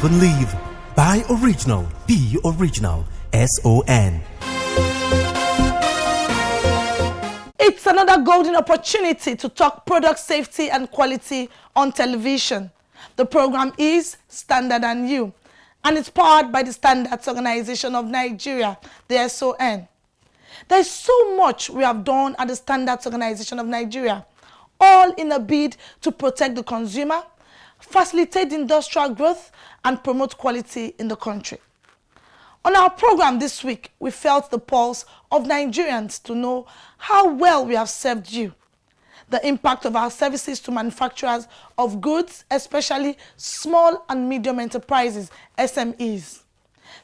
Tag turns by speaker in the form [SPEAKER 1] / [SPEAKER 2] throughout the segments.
[SPEAKER 1] Live and Live. Buy original. Be original. SON.
[SPEAKER 2] It's another golden opportunity to talk product safety and quality on television. The program is Standard and You, and it's powered by the Standards Organization of Nigeria, the SON. There's so much we have done at the Standards Organization of Nigeria, all in a bid to protect the consumer, facilitate industrial growth, and promote quality in the country. On our program this week, we felt the pulse of Nigerians to know how well we have served you, the impact of our services to manufacturers of goods, especially small and medium enterprises, SMEs.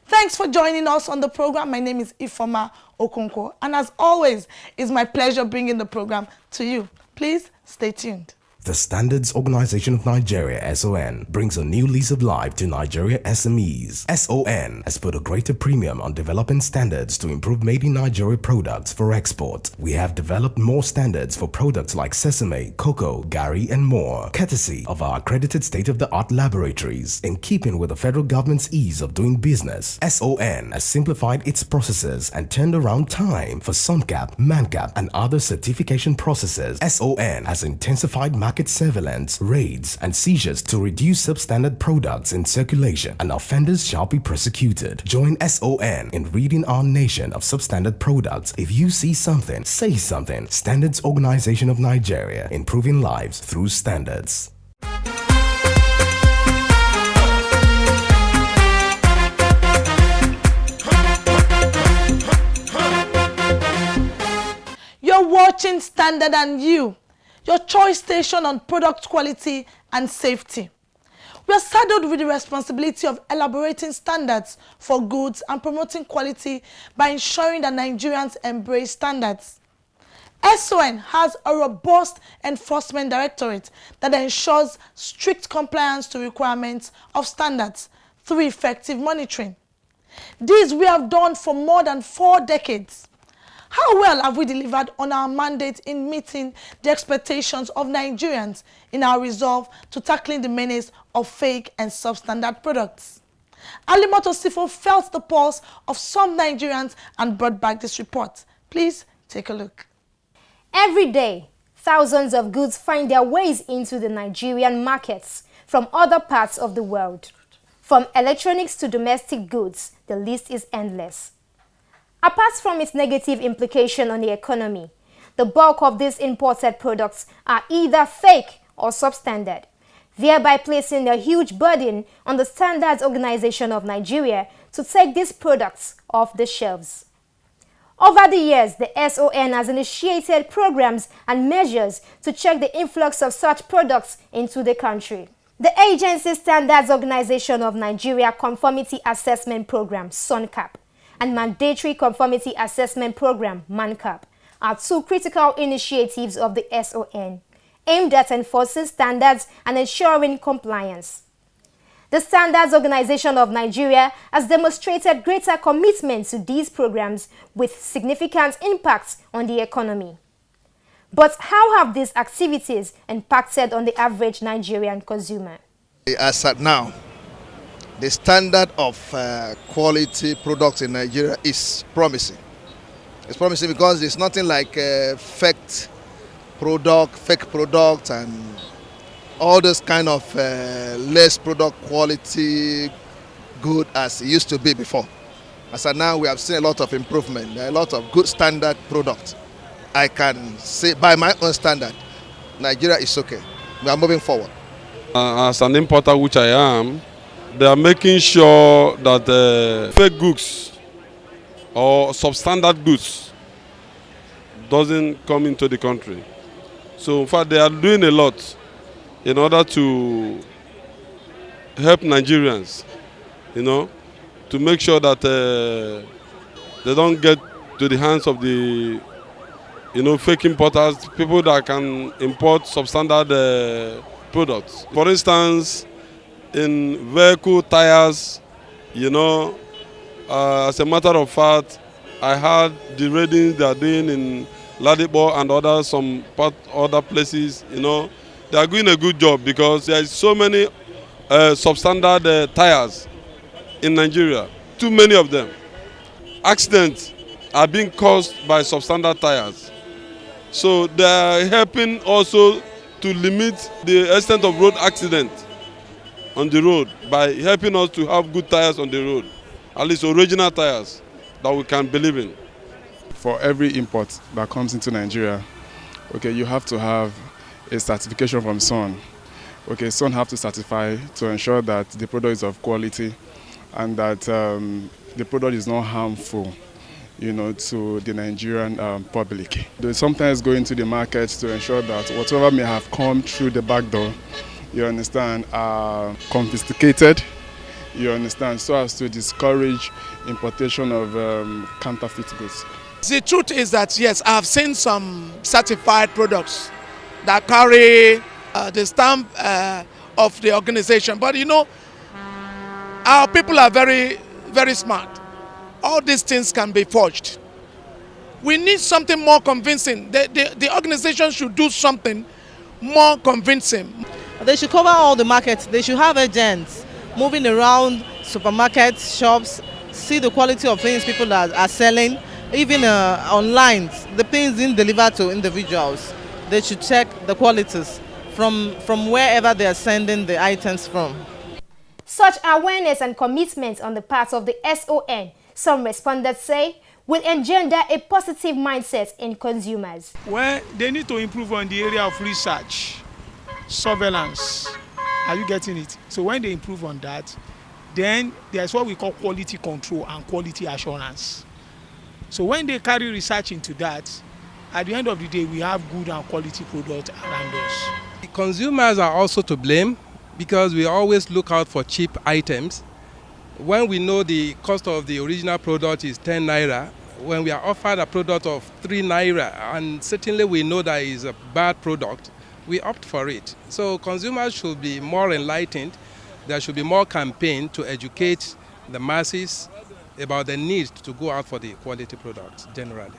[SPEAKER 2] Thanks for joining us on the program. My name is Ifoma Okonkwo, and as always, it's my pleasure bringing the program to you. Please stay tuned.
[SPEAKER 3] The Standards Organization of Nigeria, SON, brings a new lease of life to Nigeria SMEs. SON has put a greater premium on developing standards to improve made in Nigeria products for export. We have developed more standards for products like sesame, cocoa, gari, and more, courtesy of our accredited state-of-the-art laboratories. In keeping with the federal government's ease of doing business, SON has simplified its processes and turned around time for SUNCAP, MANCAP, and other certification processes. SON has intensified market surveillance, raids, and seizures to reduce substandard products in circulation, and offenders shall be prosecuted. Join SON in ridding our nation of substandard products. If you see something, say something. Standards Organization of Nigeria, improving lives through standards.
[SPEAKER 2] You're watching Standard and You, your choice station on product quality and safety. We are saddled with the responsibility of elaborating standards for goods and promoting quality by ensuring that Nigerians embrace standards. SON has a robust enforcement directorate that ensures strict compliance to requirements of standards through effective monitoring. This we have done for more than 4 decades. How well have we delivered on our mandate in meeting the expectations of Nigerians in our resolve to tackling the menace of fake and substandard products? Alimoto Sifo felt the pulse of some Nigerians and brought back this report. Please take a look.
[SPEAKER 4] Every day, thousands of goods find their ways into the Nigerian markets from other parts of the world. From electronics to domestic goods, the list is endless. Apart from its negative implication on the economy, the bulk of these imported products are either fake or substandard, thereby placing a huge burden on the Standards Organization of Nigeria to take these products off the shelves. Over the years, the SON has initiated programs and measures to check the influx of such products into the country. The agency's Standards Organization of Nigeria Conformity Assessment Program, SUNCAP, and Mandatory Conformity Assessment Program, MANCAP, are 2 critical initiatives of the SON, aimed at enforcing standards and ensuring compliance. The Standards Organization of Nigeria has demonstrated greater commitment to these programs with significant impacts on the economy. But how have these activities impacted on the average Nigerian consumer?
[SPEAKER 5] As at now, the standard of quality products in Nigeria is promising. It's promising because there's nothing like fake product, and all those kind of less product quality good as it used to be before. As at now, we have seen a lot of improvement. There are a lot of good standard products. I can say by my own standard, Nigeria is okay. We are moving forward.
[SPEAKER 6] As an importer, which I am, they are making sure that fake goods or substandard goods doesn't come into the country. So in fact, they are doing a lot in order to help Nigerians, to make sure that they don't get to the hands of the fake importers, people that can import substandard products. For instance, in vehicle tires, as a matter of fact, I had the readings they are doing in Ladipo and other places, they are doing a good job because there is so many substandard tires in Nigeria. Too many of them. Accidents are being caused by substandard tires. So they are helping also to limit the extent of road accident on the road by helping us to have good tires on the road, at least original tires that we can believe in.
[SPEAKER 7] For every import that comes into Nigeria, okay, you have to have a certification from SON. Okay, SON have to certify to ensure that the product is of quality and that the product is not harmful, to the Nigerian public. They sometimes go into the market to ensure that whatever may have come through the back door, you understand, are confiscated, you understand, so as to discourage importation of counterfeit goods.
[SPEAKER 8] The truth is that, yes, I have seen some certified products that carry the stamp of the organization. But our people are very, very smart. All these things can be forged. We need something more convincing. The organization should do something more convincing.
[SPEAKER 9] They should cover all the markets. They should have agents moving around supermarkets, shops, see the quality of things people are selling, even online, the things being delivered to individuals. They should check the qualities from wherever they are sending the items from.
[SPEAKER 4] Such awareness and commitment on the part of the SON, some respondents say, will engender a positive mindset in consumers.
[SPEAKER 10] Well, they need to improve on the area of research, surveillance. Are you getting it? So when they improve on that, then there's what we call quality control and quality assurance. So when they carry research into that, at the end of the day, we have good and quality products around us.
[SPEAKER 11] The consumers are also to blame because we always look out for cheap items. When we know the cost of the original product is 10 naira, when we are offered a product of 3 naira, and certainly we know that is a bad product, we opt for it. So consumers should be more enlightened. There should be more campaign to educate the masses about the need to go out for the quality products generally.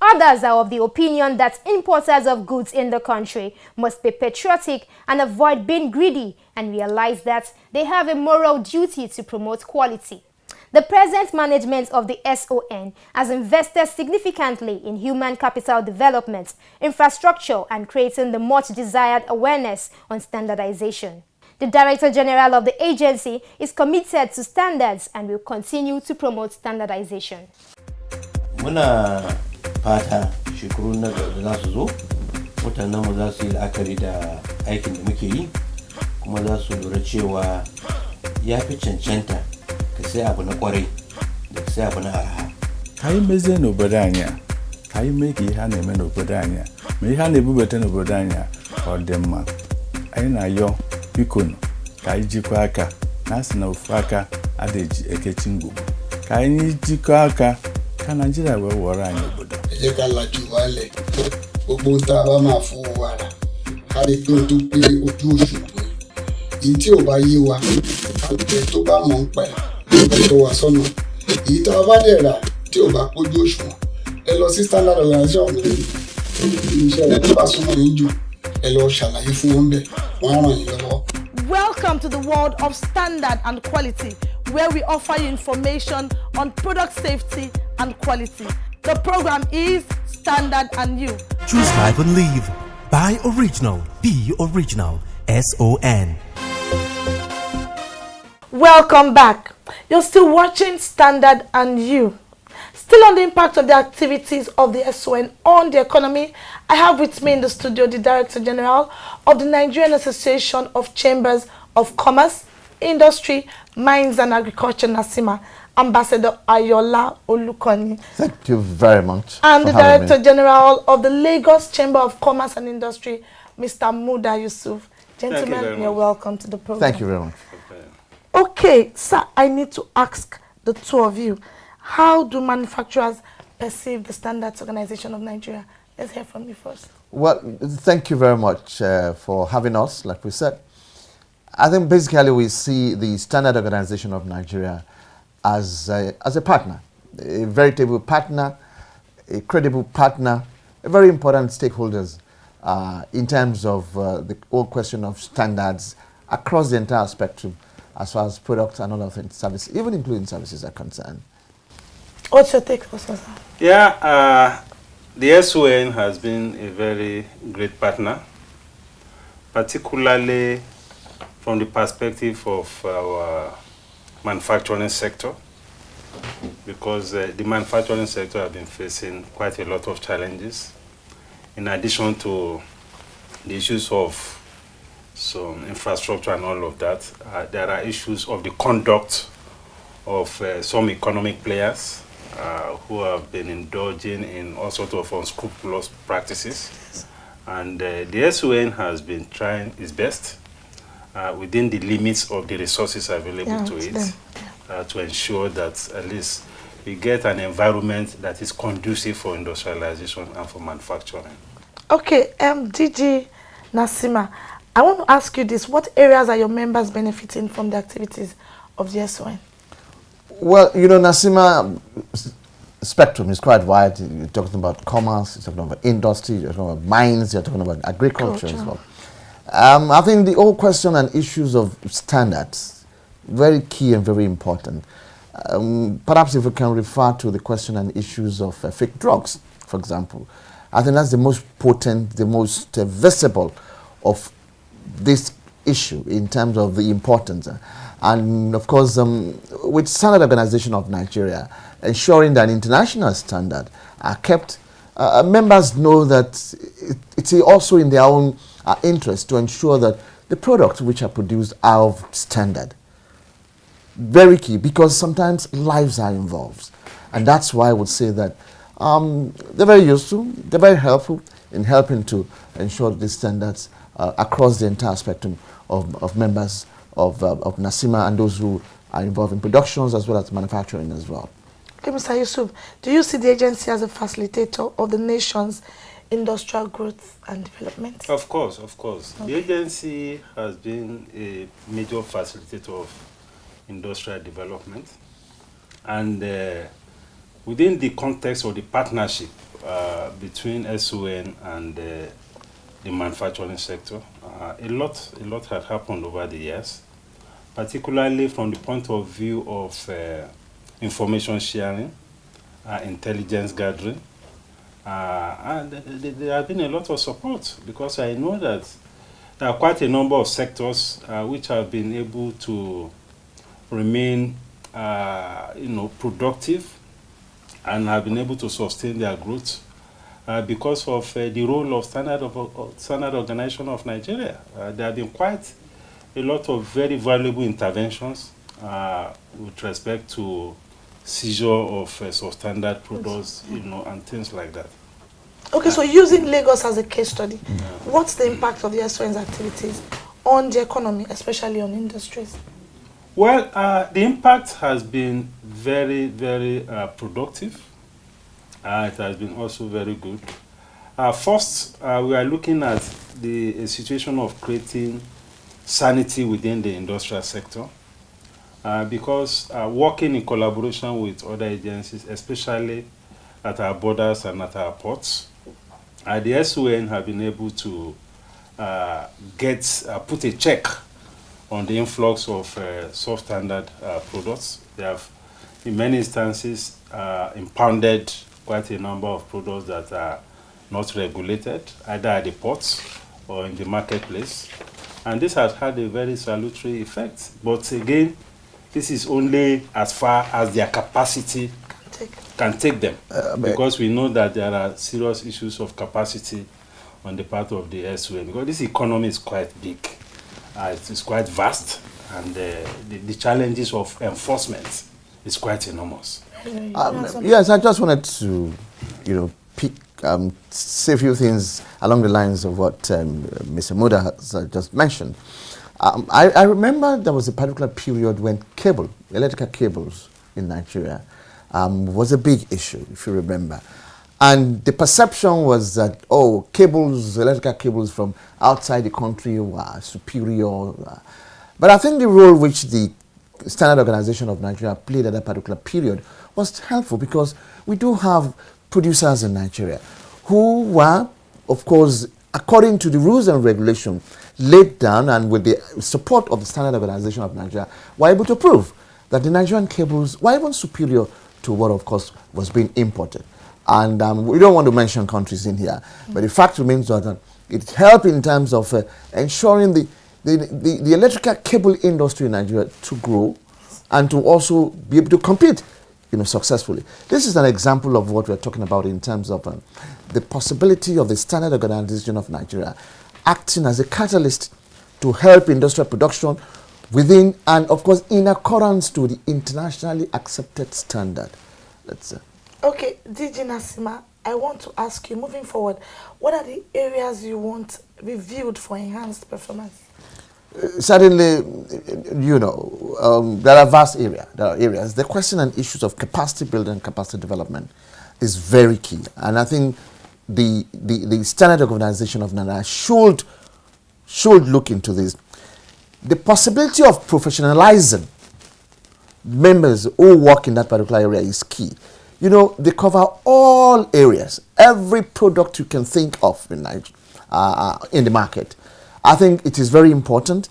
[SPEAKER 4] Others are of the opinion that importers of goods in the country must be patriotic and avoid being greedy and realize that they have a moral duty to promote quality. The present management of the SON has invested significantly in human capital development, infrastructure, and creating the much desired awareness on standardization. The Director General of the agency is committed to standards and will continue to promote standardization.
[SPEAKER 12] Muna fata shekaru na da za su zo, mutanen mu za su yi la'akari da aikin da muke yi, kuma za su lura cewa ya fi cancanta ka sai abu na kwarai da ka sai abu na arha.
[SPEAKER 13] Ka yi meze n'obodo anyị a, ka yi mee ka ihe a na-eme n'obodo anyị a, ma ihe a na-ebubata n'obodo anyị a ọ dị mma. Anyị na-ayọ biko ka anyị jikọọ aka na asị na ofu aka adịghị ekechi ngwugwu. Ka anyị jikọọ aka ka Nigeria wee wọrọ anyị obodo.
[SPEAKER 14] Ẹ ká lajú wálẹ̀ gbogbo tá a bá máa fún wa rà ká lè pé o tó pé ojú òṣùwọ̀n èyí tí ò bá yé wa àgbẹ̀ tó bá mọ̀ ń pa ẹ̀ tó wà sọ́nà èyí tá a bá dẹ̀ rà tí ò bá pójú òṣùwọ̀n ẹ lọ sí standard organization iṣẹ́ rẹ̀ tó bá súnmọ́ yín jù ẹ lọ ṣàlàyé fún wọn bẹ́ẹ̀ wọ́n á ràn yín lọ́wọ́.
[SPEAKER 2] Welcome to the world of standard and quality, where we offer you information on product safety and quality. The program is Standard and You.
[SPEAKER 1] Choose life and live. Buy original. Be original. SON.
[SPEAKER 2] Welcome back. You're still watching Standard and You. Still on the impact of the activities of the SON on the economy, I have with me in the studio the Director General of the Nigerian Association of Chambers of Commerce, Industry, Mines and Agriculture, NASIMA, Ambassador Ayola Olukoni.
[SPEAKER 15] Thank you very much.
[SPEAKER 2] And the Director General of the Lagos Chamber of Commerce and Industry, Mr. Muda Yusuf. Gentlemen, you're welcome to the program.
[SPEAKER 15] Thank you very much.
[SPEAKER 2] Okay, sir, I need to ask the two of you, how do manufacturers perceive the Standards Organization of Nigeria? Let's hear from you first.
[SPEAKER 15] Well, thank you very much for having us, like we said. I think basically we see the Standard Organization of Nigeria as a partner, a veritable partner, a credible partner, a very important stakeholders in terms of the whole question of standards across the entire spectrum as far as products and other things, services, even including services are concerned.
[SPEAKER 2] What's your take, Osasa?
[SPEAKER 16] Yeah, the SON has been a very great partner, particularly from the perspective of our manufacturing sector, because the manufacturing sector has been facing quite a lot of challenges. In addition to the issues of some infrastructure and all of that, there are issues of the conduct of some economic players who have been indulging in all sorts of unscrupulous practices. And the SON has been trying its best within the limits of the resources available to it to ensure that at least we get an environment that is conducive for industrialization and for manufacturing.
[SPEAKER 2] Okay, DG Nasima, I want to ask you this. What areas are your members benefiting from the activities of the SON?
[SPEAKER 15] Well, you know, Nasima, spectrum is quite wide. You're talking about commerce, you're talking about industry, you're talking about mines, you're talking about agriculture as well. I think the whole question and issues of standards, very key and very important. Perhaps if we can refer to the question and issues of fake drugs, for example. I think that's the most potent, the most visible of this issue in terms of the importance. And of course, with Standard Organization of Nigeria, ensuring that international standards are kept, members know that it's also in their own interest to ensure that the products which are produced are of standard. Very key, because sometimes lives are involved. And that's why I would say that they're very useful, they're very helpful in helping to ensure these standards across the entire spectrum of members of NASIMA and those who are involved in productions as well as manufacturing as well.
[SPEAKER 2] Okay, Mr. Yusuf, do you see the agency as a facilitator of the nation's industrial growth and development?
[SPEAKER 16] Of course, of course. Okay. The agency has been a major facilitator of industrial development, and within the context of the partnership between SON and the manufacturing sector, a lot had happened over the years, particularly from the point of view of information sharing, intelligence gathering, and there has been a lot of support, because I know that there are quite a number of sectors which have been able to remain productive and have been able to sustain their growth because of the role of Standard Organization of Nigeria. There have been quite a lot of very valuable interventions with respect to seizure of substandard products, and things like that.
[SPEAKER 2] Okay, so using Lagos as a case study, what's the impact of the SON's activities on the economy, especially on industries?
[SPEAKER 16] Well, the impact has been very, very productive. It has been also very good. First, we are looking at the situation of creating sanity within the industrial sector, because working in collaboration with other agencies, especially at our borders and at our ports, the SON have been able to put a check on the influx of substandard products. They have, in many instances, impounded quite a number of products that are not regulated, either at the ports or in the marketplace. And this has had a very salutary effect. But again, this is only as far as their capacity can take them, because we know that there are serious issues of capacity on the part of the SON, because this economy is quite big. It is quite vast, and the challenges of enforcement is quite enormous.
[SPEAKER 15] Yes, I just wanted to, say a few things along the lines of what Mr. Muda has just mentioned. I remember there was a particular period when electrical cables in Nigeria was a big issue, if you remember. And the perception was that, electrical cables from outside the country were superior. But I think the role which the Standard Organization of Nigeria played at that particular period was helpful, because we do have producers in Nigeria who were, of course, according to the rules and regulations laid down and with the support of the Standard Organization of Nigeria, were able to prove that the Nigerian cables were even superior to what, of course, was being imported. And we don't want to mention countries in here, but the fact remains that it helped in terms of ensuring the electrical cable industry in Nigeria to grow and to also be able to compete, successfully. This is an example of what we're talking about in terms of the possibility of the Standard Organization of Nigeria acting as a catalyst to help industrial production within and, of course, in accordance to the internationally accepted standard. Let's say.
[SPEAKER 2] Okay, DJ Nasima, I want to ask you, moving forward, what are the areas you want reviewed for enhanced performance?
[SPEAKER 15] Certainly, there are vast areas. There are areas. The question and issues of capacity building and capacity development is very key. And I think the Standard Organization of Nigeria should look into this. The possibility of professionalizing members who work in that particular area is key. They cover all areas, every product you can think of in the market. I think it is very important.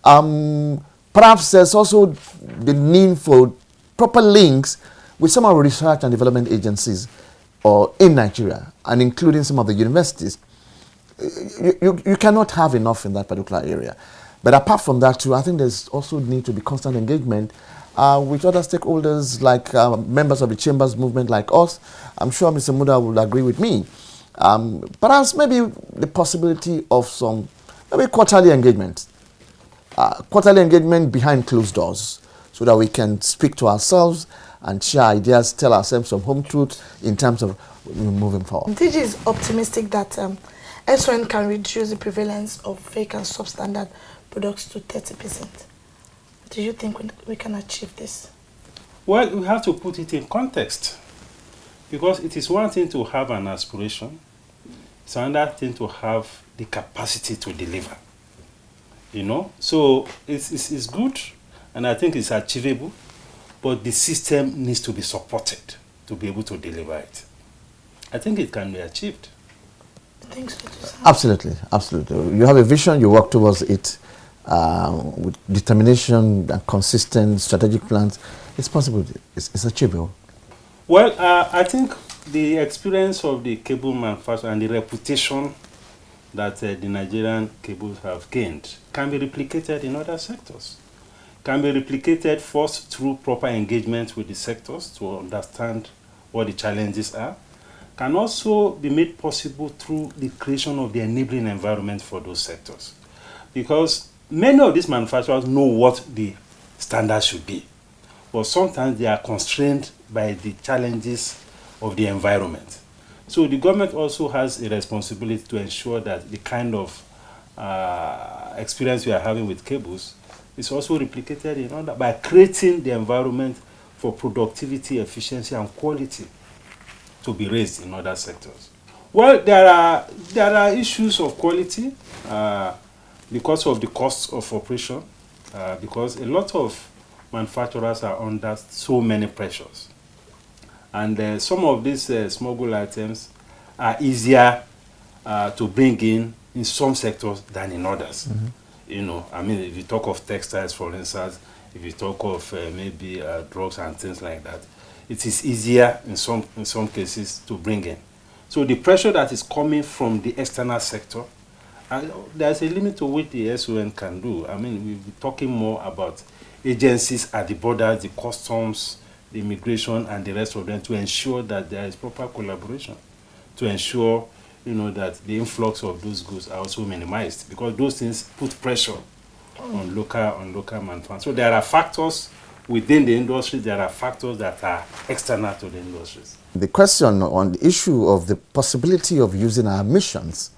[SPEAKER 15] Perhaps there's also the need for proper links with some of the research and development agencies in Nigeria, and including some of the universities. You cannot have enough in that particular area. But apart from that too, I think there's also need to be constant engagement with other stakeholders like members of the Chambers movement like us. I'm sure Mr. Muda will agree with me. Perhaps maybe the possibility of some quarterly engagement. Quarterly engagement behind closed doors so that we can speak to ourselves and share ideas, tell ourselves some home truths in terms of moving forward.
[SPEAKER 2] DG is optimistic that SON can reduce the prevalence of fake and substandard products to 30%. Do you think we can achieve this?
[SPEAKER 16] Well, we have to put it in context, because it is one thing to have an aspiration, it's another thing to have the capacity to deliver. So it's good, and I think it's achievable, but the system needs to be supported to be able to deliver it. I think it can be achieved.
[SPEAKER 2] I think so too.
[SPEAKER 15] Absolutely. You have a vision, you work towards it with determination and consistent strategic plans. It's possible, it's achievable.
[SPEAKER 16] Well, I think the experience of the cable manufacturer and the reputation that the Nigerian cables have gained can be replicated in other sectors. Can be replicated first through proper engagement with the sectors to understand what the challenges are. Can also be made possible through the creation of the enabling environment for those sectors. Because many of these manufacturers know what the standards should be, but sometimes they are constrained by the challenges of the environment. So the government also has a responsibility to ensure that the kind of experience we are having with cables is also replicated in other, by creating the environment for productivity, efficiency, and quality to be raised in other sectors. Well, there are issues of quality because of the cost of operation, because a lot of manufacturers are under so many pressures. And some of these smuggled items are easier to bring in some sectors than in others. If you talk of textiles, for instance, if you talk of maybe drugs and things like that, it is easier in some cases to bring in. So the pressure that is coming from the external sector, there's a limit to what the SON can do. We'll be talking more about agencies at the border, the customs, the immigration, and the rest of them, to ensure that there is proper collaboration, to ensure that the influx of those goods are also minimized, because those things put pressure on local manufacturers. So there are factors within the industry, there are factors that are external to the industries.
[SPEAKER 15] The question on the issue of the possibility of using our missions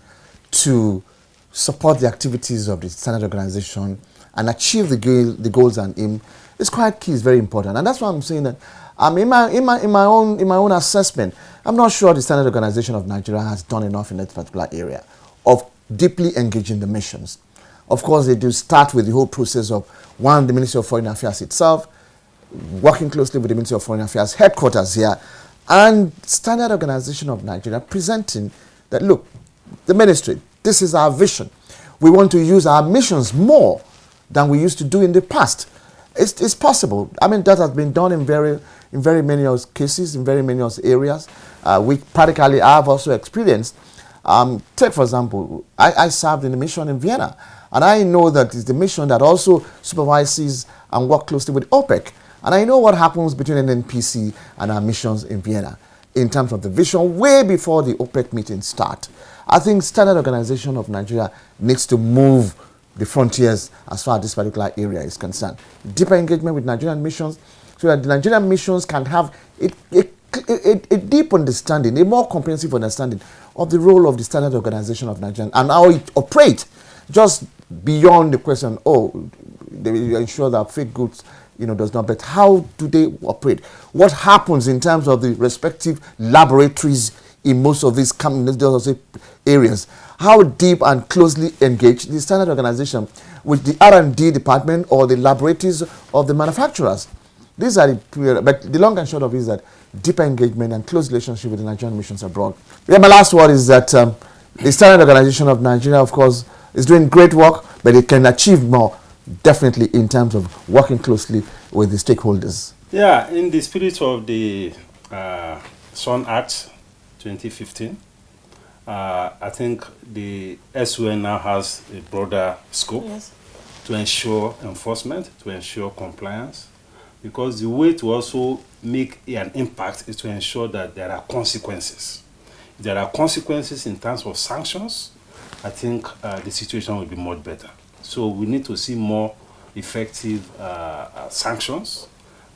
[SPEAKER 15] to support the activities of the Standard Organization and achieve the goals and aim is quite key, is very important. And that's why I'm saying that in my own assessment, I'm not sure the Standard Organization of Nigeria has done enough in that particular area of deeply engaging the missions. Of course, they do start with the whole process of, one, the Ministry of Foreign Affairs itself, working closely with the Ministry of Foreign Affairs headquarters here, and Standard Organization of Nigeria presenting that, look, the ministry, This is our vision. We want to use our missions more than we used to do in the past. It's possible. I mean, that has been done in very many cases, in very many areas. We practically have also experienced. Take, for example, I served in a mission in Vienna, and I know that it's the mission that also supervises and works closely with OPEC. And I know what happens between NNPC and our missions in Vienna in terms of the vision way before the OPEC meetings start. I think Standard Organization of Nigeria needs to move the frontiers as far as this particular area is concerned. Deeper engagement with Nigerian missions so that the Nigerian missions can have a deep understanding, a more comprehensive understanding of the role of the Standard Organization of Nigeria and how it operates just beyond the question, they ensure that fake goods does not, but how do they operate? What happens in terms of the respective laboratories in most of these areas? How deep and closely engaged the Standard Organization with the R&D department or the laboratories of the manufacturers? These are but the long and short of it is that deeper engagement and close relationship with the Nigerian missions abroad. Yeah, my last word is that the Standard Organization of Nigeria, of course, is doing great work, but it can achieve more, definitely in terms of working closely with the stakeholders.
[SPEAKER 16] Yeah, in the spirit of the SON Act 2015, I think the SON now has a broader scope to ensure enforcement, to ensure compliance, because the way to also make an impact is to ensure that there are consequences. If there are consequences in terms of sanctions, I think the situation will be much better. So we need to see more effective sanctions,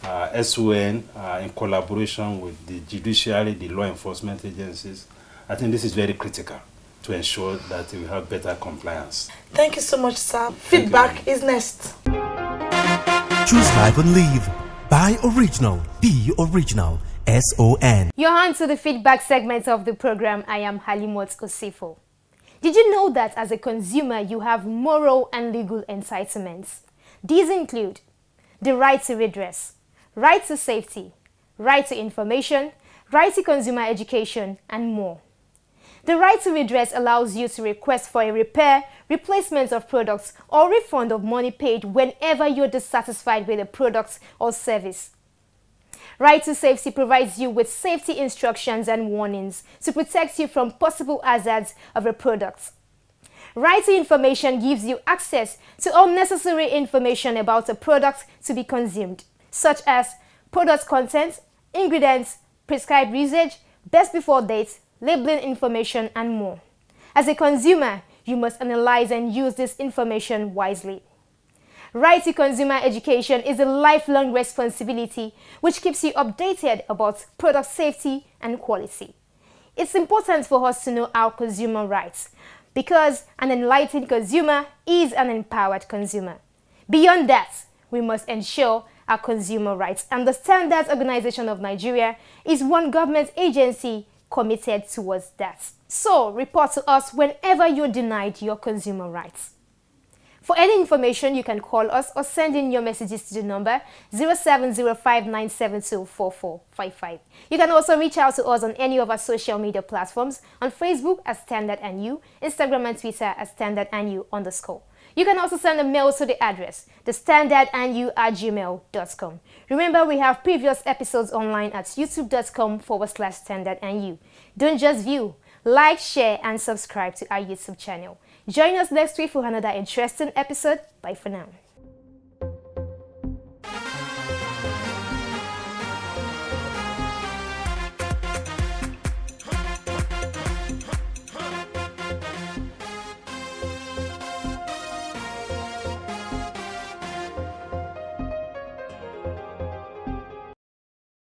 [SPEAKER 16] SON in collaboration with the judiciary, the law enforcement agencies. I think this is very critical to ensure that we have better compliance.
[SPEAKER 2] Thank you so much, sir. Feedback is next.
[SPEAKER 1] Choose live and live. Buy original. Be original. SON.
[SPEAKER 4] You're on to the feedback segment of the program. I am Halimot Osifo. Did you know that as a consumer, you have moral and legal entitlements? These include the right to redress, right to safety, right to information, right to consumer education, and more. The right to redress allows you to request for a repair, replacement of products, or refund of money paid whenever you're dissatisfied with a product or service. Right to safety provides you with safety instructions and warnings to protect you from possible hazards of a product. Right to information gives you access to unnecessary information about a product to be consumed, such as product content, ingredients, prescribed usage, best before date, labeling information, and more. As a consumer, you must analyze and use this information wisely. Right to consumer education is a lifelong responsibility which keeps you updated about product safety and quality. It's important for us to know our consumer rights because an enlightened consumer is an empowered consumer. Beyond that, we must ensure our consumer rights, and the Standards Organization of Nigeria is one government agency committed towards that. So, report to us whenever you're denied your consumer rights. For any information, you can call us or send in your messages to the number 0705-972-4455. You can also reach out to us on any of our social media platforms, on Facebook as Standard & You, Instagram and Twitter as Standard&You_. You can also send a mail to the address, thestandardandyou@gmail.com. Remember, we have previous episodes online at youtube.com/standardandyou. Don't just view, like, share, and subscribe to our YouTube channel. Join us next week for another interesting episode. Bye for now.